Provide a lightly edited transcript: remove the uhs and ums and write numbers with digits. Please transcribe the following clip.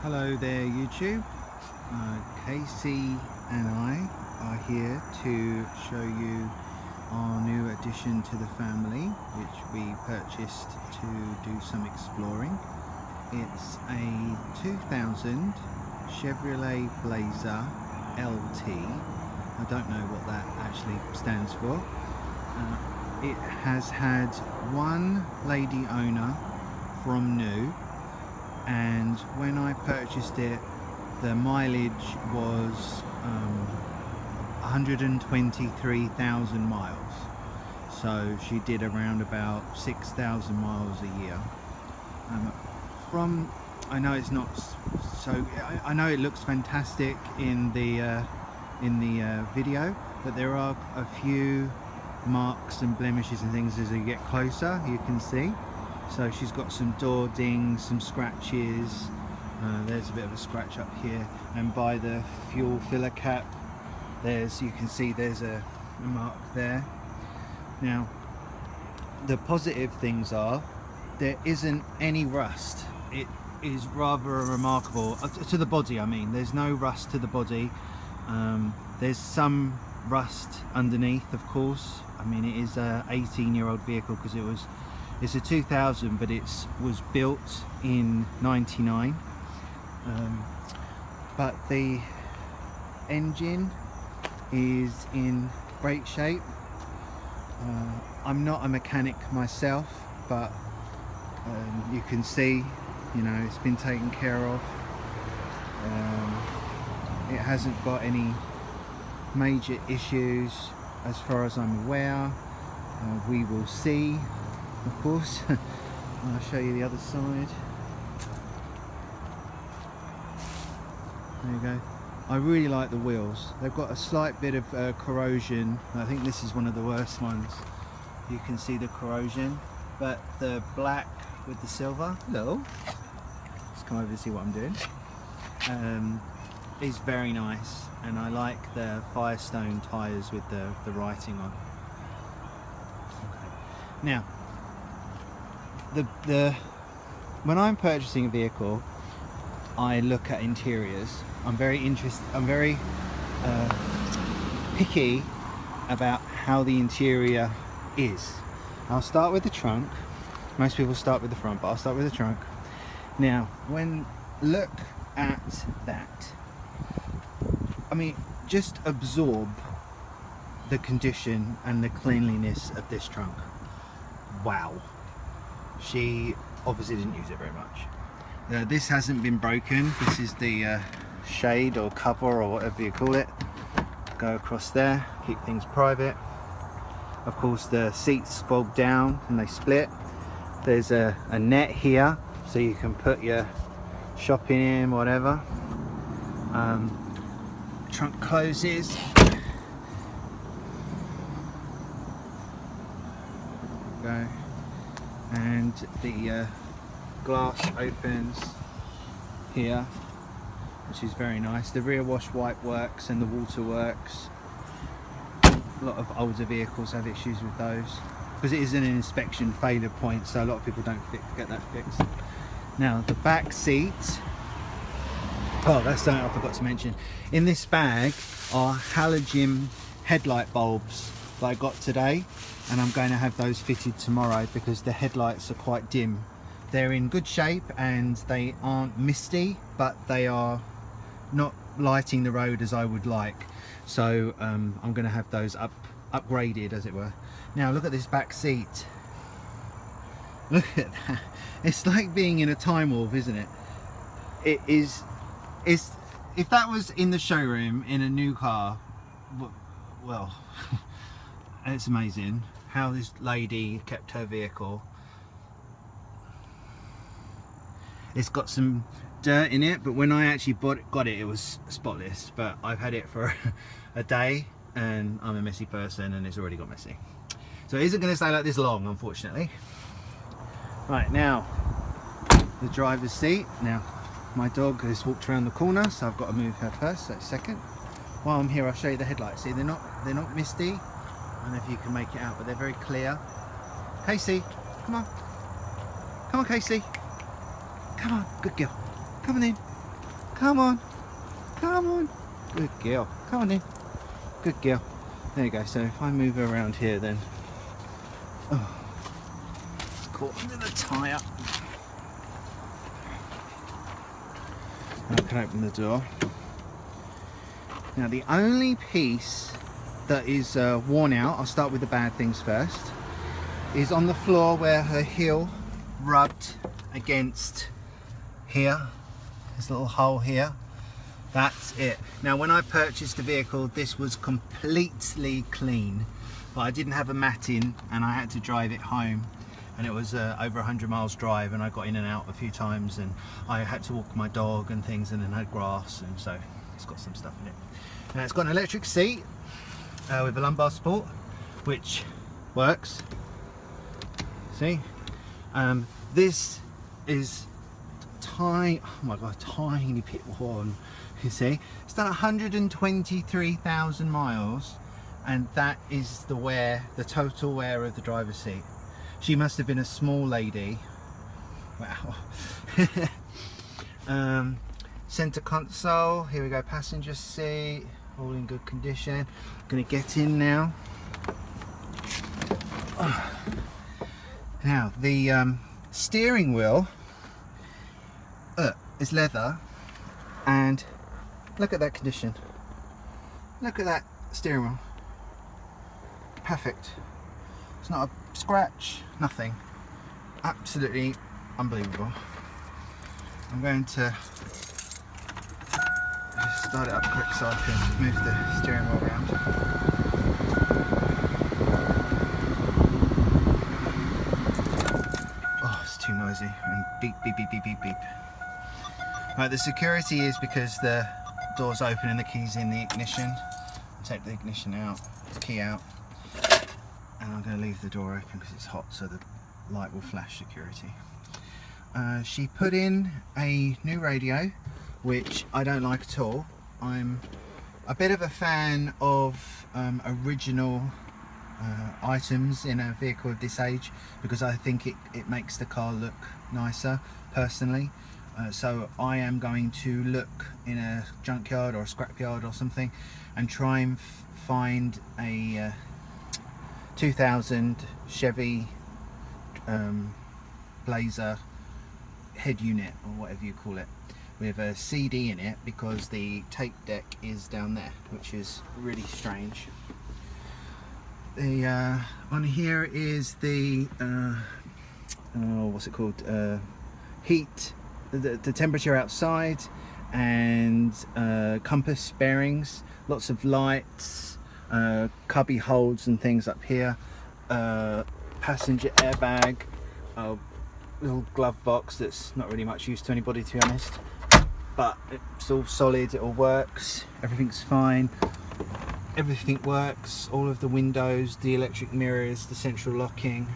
Hello there YouTube. Casey and I are here to show you our new addition to the family, which we purchased to do some exploring. It's a 2000 Chevy Blazer LT. I don't know what that actually stands for. It has had one lady owner from new, and when I purchased it, the mileage was 123,000 miles. So she did around about 6,000 miles a year. I know it's not so. I know it looks fantastic in the video, but there are a few marks and blemishes and things as you get closer. You can see. So she's got some door dings, some scratches. There's a bit of a scratch up here, and by the fuel filler cap, you can see there's a mark there. Now, the positive things are there isn't any rust. It is rather remarkable to the body. I mean, there's no rust to the body. There's some rust underneath, of course. I mean, it is a 18-year-old vehicle because it's a 2000, but it was built in 99. But the engine is in great shape. I'm not a mechanic myself, but you can see, you know, it's been taken care of. It hasn't got any major issues as far as I'm aware. We will see, of course. I'll show you the other side. There you go. I really like the wheels. They've got a slight bit of corrosion. I think this is one of the worst ones. You can see the corrosion, but the black with the silver, hello, let's come over to see what I'm doing, is very nice, and I like the Firestone tyres with the writing on. Okay. Now, when I'm purchasing a vehicle, I look at interiors. I'm very picky about how the interior is. I'll start with the trunk. Most people start with the front, but I'll start with the trunk. Now, look at that. I mean, just absorb the condition and the cleanliness of this trunk. Wow. She obviously didn't use it very much. This hasn't been broken. This is the shade or cover or whatever you call it. Go across there, keep things private. Of course, the seats fold down and they split. There's a net here, so you can put your shopping in, whatever. Trunk closes. Go. And the glass opens here, which is very nice. The rear wash wipe works and the water works. A lot of older vehicles have issues with those because it is an inspection failure point, so a lot of people don't get that fixed. Now, the back seat, oh, that's something I forgot to mention. In this bag are halogen headlight bulbs that I got today, and I'm going to have those fitted tomorrow because the headlights are quite dim. They're in good shape and they aren't misty, but they are not lighting the road as I would like. So I'm going to have those upgraded, as it were. Now look at this back seat. Look at that. It's like being in a time warp, isn't it? It is. If that was in the showroom in a new car, well, it's amazing how this lady kept her vehicle. It's got some dirt in it, but when I actually got it, it was spotless. But I've had it for a day and I'm a messy person and it's already got messy. So it isn't going to stay like this long, unfortunately. Right, now the driver's seat. Now my dog has walked around the corner, so I've got to move her first. So second. While I'm here, I'll show you the headlights. See, they're not misty. I don't know if you can make it out, but they're very clear. Casey, come on. Come on, Casey. Come on, good girl. Come on in. Come on. Come on. Good girl. Come on in. Good girl. There you go. So if I move her around here, then... Oh, it's caught under the tyre. I can open the door. Now the only piece that is worn out, I'll start with the bad things first, is on the floor where her heel rubbed against here. This little hole here. That's it. Now when I purchased the vehicle, this was completely clean, but I didn't have a mat in and I had to drive it home, and it was over 100 miles drive, and I got in and out a few times, and I had to walk my dog and things, and then had grass, and so it's got some stuff in it. Now it's got an electric seat with a lumbar support, which works. See, this is tiny. Oh my god, tiny bit worn. You see, it's done 123,000 miles, and that is the wear, the total wear of the driver's seat. She must have been a small lady. Wow. Center console. Here we go. Passenger seat, all in good condition. I'm gonna get in now. Now the steering wheel is leather, and look at that condition. Look at that steering wheel. Perfect. It's not a scratch, nothing. Absolutely unbelievable. I'm going to just start it up quick so I can move the steering wheel around. Oh, it's too noisy. And beep, beep, beep, beep, beep, beep. Right, the security is because the door's open and the key's in the ignition. Take the ignition out, the key out, and I'm going to leave the door open because it's hot, so the light will flash security. She put in a new radio, which I don't like at all. I'm a bit of a fan of original items in a vehicle of this age, because I think it makes the car look nicer, personally. So I am going to look in a junkyard or a scrapyard or something and try and find a 2000 Chevy Blazer head unit, or whatever you call it, with a CD in it, because the tape deck is down there, which is really strange. The on here is the what's it called, heat, the temperature outside, and compass bearings, lots of lights, cubby holds and things up here, passenger airbag, little glove box that's not really much use to anybody, to be honest, but it's all solid, it all works, everything's fine, everything works, all of the windows, the electric mirrors, the central locking.